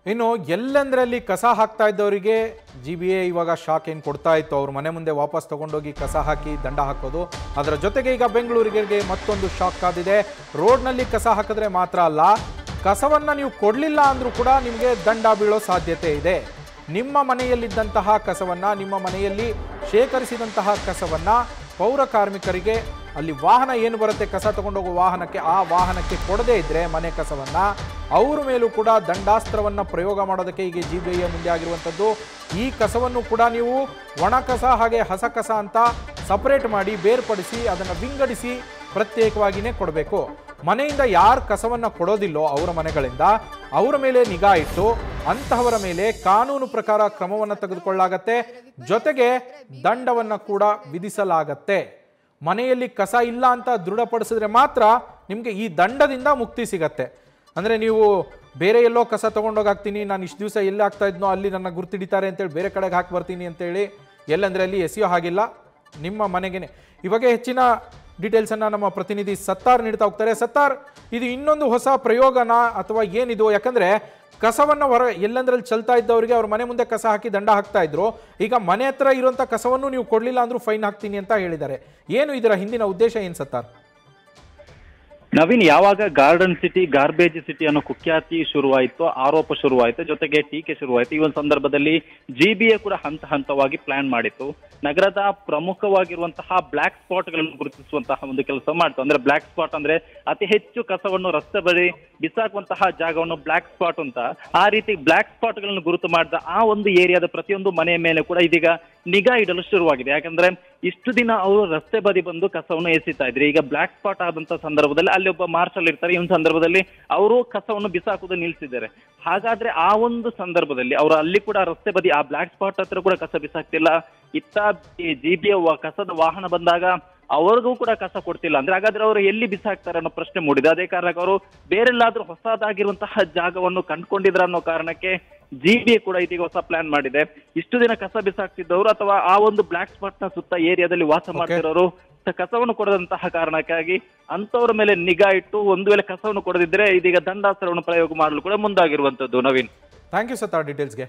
ಇನ್ನು ಎಲ್ಲೆಂದರಲ್ಲಿ ಕಸ ಹಾಕ್ತಾ ಇದ್ದವರಿಗೆ GBA ಇವಾಗ ಶಾಕ್ ಏನು ಕೊಡ್ತಾ ಇತ್ತು. ಅವ್ರ ಮನೆ ಮುಂದೆ ವಾಪಸ್ ತಗೊಂಡೋಗಿ ಕಸ ಹಾಕಿ ದಂಡ ಹಾಕೋದು. ಅದರ ಜೊತೆಗೆ ಈಗ ಬೆಂಗಳೂರಿಗೆ ಮತ್ತೊಂದು ಶಾಕ್ ಕಾದಿದೆ. ರೋಡ್ನಲ್ಲಿ ಕಸ ಹಾಕಿದ್ರೆ ಮಾತ್ರ ಅಲ್ಲ, ಕಸವನ್ನು ನೀವು ಕೊಡಲಿಲ್ಲ ಅಂದರೂ ಕೂಡ ನಿಮಗೆ ದಂಡ ಬೀಳೋ ಸಾಧ್ಯತೆ ಇದೆ. ನಿಮ್ಮ ಮನೆಯಲ್ಲಿದ್ದಂತಹ ಕಸವನ್ನು, ನಿಮ್ಮ ಮನೆಯಲ್ಲಿ ಶೇಖರಿಸಿದಂತಹ ಕಸವನ್ನು ಪೌರ ಕಾರ್ಮಿಕರಿಗೆ ಅಲ್ಲಿ ವಾಹನ ಏನು ಬರುತ್ತೆ ಕಸ ತಗೊಂಡೋಗೋ ವಾಹನಕ್ಕೆ, ಆ ವಾಹನಕ್ಕೆ ಕೊಡದೇ ಇದ್ದರೆ ಮನೆ ಕಸವನ್ನು, ಅವ್ರ ಮೇಲೂ ಕೂಡ ದಂಡಾಸ್ತ್ರವನ್ನು ಪ್ರಯೋಗ ಮಾಡೋದಕ್ಕೆ ಈಗ GBA ಮುಂದೆ ಆಗಿರುವಂಥದ್ದು. ಈ ಕಸವನ್ನು ಕೂಡ ನೀವು ಒಣ ಕಸ ಹಾಗೆ ಹಸ ಕಸ ಅಂತ ಸಪರೇಟ್ ಮಾಡಿ ಬೇರ್ಪಡಿಸಿ ಅದನ್ನು ವಿಂಗಡಿಸಿ ಪ್ರತ್ಯೇಕವಾಗಿಯೇ ಕೊಡಬೇಕು. ಮನೆಯಿಂದ ಯಾರು ಕಸವನ್ನು ಕೊಡೋದಿಲ್ಲೋ ಅವರ ಮನೆಗಳಿಂದ ಅವರ ಮೇಲೆ ನಿಗಾ ಇಟ್ಟು ಅಂತಹವರ ಮೇಲೆ ಕಾನೂನು ಪ್ರಕಾರ ಕ್ರಮವನ್ನು ತೆಗೆದುಕೊಳ್ಳಲಾಗತ್ತೆ. ಜೊತೆಗೆ ದಂಡವನ್ನು ಕೂಡ ವಿಧಿಸಲಾಗತ್ತೆ. ಮನೆಯಲ್ಲಿ ಕಸ ಇಲ್ಲ ಅಂತ ದೃಢಪಡಿಸಿದ್ರೆ ಮಾತ್ರ ನಿಮಗೆ ಈ ದಂಡದಿಂದ ಮುಕ್ತಿ ಸಿಗತ್ತೆ. ಅಂದರೆ ನೀವು ಬೇರೆ ಎಲ್ಲೋ ಕಸ ತೊಗೊಂಡೋಗಾಗ್ತೀನಿ, ನಾನು ಇಷ್ಟು ದಿವಸ ಎಲ್ಲಿ ಆಗ್ತಾ ಇದ್ನೋ ಅಲ್ಲಿ ನನ್ನ ಗುರ್ತಿಡಿತಾರೆ ಅಂತೇಳಿ ಬೇರೆ ಕಡೆಗೆ ಹಾಕಿ ಬರ್ತೀನಿ ಅಂತೇಳಿ ಎಲ್ಲಂದರೆ ಅಲ್ಲಿ ಎಸೆಯೋ ಹಾಗಿಲ್ಲ, ನಿಮ್ಮ ಮನೆಗೇನೆ. ಇವಾಗ ಹೆಚ್ಚಿನ ಡೀಟೇಲ್ಸನ್ನು ನಮ್ಮ ಪ್ರತಿನಿಧಿ ಸತ್ತಾರ್ ನೀಡ್ತಾ ಹೋಗ್ತಾರೆ. ಸತ್ತಾರ್, ಇದು ಇನ್ನೊಂದು ಹೊಸ ಪ್ರಯೋಗನ ಅಥವಾ ಏನಿದು? ಯಾಕಂದರೆ ಕಸವನ್ನು ಎಲ್ಲಂದ್ರಲ್ಲಿ ಚಲ್ತಾ ಇದ್ದವರಿಗೆ ಅವ್ರ ಮನೆ ಮುಂದೆ ಕಸ ಹಾಕಿ ದಂಡ ಹಾಕ್ತಾ ಇದ್ರು. ಈಗ ಮನೆ ಹತ್ರ ಇರುವಂಥ ಕಸವನ್ನು ನೀವು ಕೊಡಲಿಲ್ಲ ಅಂದ್ರೂ ಫೈನ್ ಹಾಕ್ತೀನಿ ಅಂತ ಹೇಳಿದ್ದಾರೆ. ಏನು ಇದರ ಹಿಂದಿನ ಉದ್ದೇಶ ಏನು ಸತ್ತಾರ್? ನವೀನ್, ಯಾವಾಗ ಗಾರ್ಡನ್ ಸಿಟಿ, ಗಾರ್ಬೇಜ್ ಸಿಟಿ ಅನ್ನೋ ಕುಖ್ಯಾತಿ ಶುರುವಾಯಿತು, ಆರೋಪ ಶುರುವಾಯಿತು, ಜೊತೆಗೆ ಟೀಕೆ ಶುರುವಾಯಿತು. ಈ ಒಂದು ಸಂದರ್ಭದಲ್ಲಿ GBA ಕೂಡ ಹಂತ ಹಂತವಾಗಿ ಪ್ಲಾನ್ ಮಾಡಿತ್ತು. ನಗರದ ಪ್ರಮುಖವಾಗಿರುವಂತಹ ಬ್ಲಾಕ್ ಸ್ಪಾಟ್ಗಳನ್ನು ಗುರುತಿಸುವಂತಹ ಒಂದು ಕೆಲಸ ಮಾಡ್ತು. ಅಂದ್ರೆ ಬ್ಲಾಕ್ ಸ್ಪಾಟ್ ಅಂದ್ರೆ ಅತಿ ಹೆಚ್ಚು ಕಸವನ್ನು ರಸ್ತೆ ಬದಿ ಬಿಸಾಕುವಂತಹ ಜಾಗವನ್ನು ಬ್ಲಾಕ್ ಸ್ಪಾಟ್ ಅಂತ, ಆ ರೀತಿ ಬ್ಲಾಕ್ ಸ್ಪಾಟ್ಗಳನ್ನು ಗುರುತು ಮಾಡಿದ ಆ ಒಂದು ಏರಿಯಾದ ಪ್ರತಿಯೊಂದು ಮನೆಯ ಮೇಲೆ ಕೂಡ ಇದೀಗ ನಿಗಾ ಇಡಲು ಶುರುವಾಗಿದೆ. ಯಾಕಂದ್ರೆ ಇಷ್ಟು ದಿನ ಅವರು ರಸ್ತೆ ಬದಿ ಬಂದು ಕಸವನ್ನು ಎಸಿತಾ ಇದ್ರು. ಈಗ ಬ್ಲಾಕ್ ಸ್ಪಾಟ್ ಆದಂತ ಸಂದರ್ಭದಲ್ಲಿ ಅಲ್ಲಿ ಒಬ್ಬ ಮಾರ್ಷಲ್ ಇರ್ತಾರೆ. ಈ ಒಂದು ಸಂದರ್ಭದಲ್ಲಿ ಅವರು ಕಸವನ್ನು ಬಿಸಾಕುವುದು ನಿಲ್ಸಿದ್ದಾರೆ. ಹಾಗಾದ್ರೆ ಆ ಒಂದು ಸಂದರ್ಭದಲ್ಲಿ ಅವರು ಅಲ್ಲಿ ಕೂಡ ರಸ್ತೆ ಬದಿ ಆ ಬ್ಲಾಕ್ ಸ್ಪಾಟ್ ಹತ್ರ ಕೂಡ ಕಸ ಬಿಸಾಕ್ತಿಲ್ಲ. ಇತ್ತ GBA ಕಸದ ವಾಹನ ಬಂದಾಗ ಅವ್ರಿಗೂ ಕೂಡ ಕಸ ಕೊಡ್ತಿಲ್ಲ. ಅಂದ್ರೆ ಹಾಗಾದ್ರೆ ಅವರು ಎಲ್ಲಿ ಬಿಸಾಕ್ತಾರೆ ಅನ್ನೋ ಪ್ರಶ್ನೆ ಮೂಡಿದೆ. ಅದೇ ಕಾರಣಕ್ಕೆ ಅವರು ಬೇರೆಲ್ಲಾದ್ರೂ ಹೊಸದಾಗಿರುವಂತಹ ಜಾಗವನ್ನು ಕಂಡುಕೊಂಡಿದ್ರ ಅನ್ನೋ ಕಾರಣಕ್ಕೆ GBA ಕೂಡ ಇದೀಗ ಹೊಸ ಪ್ಲಾನ್ ಮಾಡಿದೆ. ಇಷ್ಟು ದಿನ ಕಸ ಬಿಸಾಕ್ತಿದ್ದವರು ಅಥವಾ ಆ ಒಂದು ಬ್ಲಾಕ್ ಸ್ಪಾಟ್ ನ ಸುತ್ತ ಏರಿಯಾದಲ್ಲಿ ವಾಸ ಮಾಡ್ತಿರೋರು ಕಸವನ್ನು ಕೊಡದಂತಹ ಕಾರಣಕ್ಕಾಗಿ ಅಂತವರ ಮೇಲೆ ನಿಗಾ ಇಟ್ಟು ಒಂದು ವೇಳೆ ಕಸವನ್ನು ಕೊಡದಿದ್ರೆ ಇದೀಗ ದಂಡಾಸ್ತ್ರವನ್ನು ಪ್ರಯೋಗ ಮಾಡಲು ಕೂಡ ಮುಂದಾಗಿರುವಂತದ್ದು. Naveen, thank you Sattar ಡೀಟೇಲ್ಸ್ಗೆ.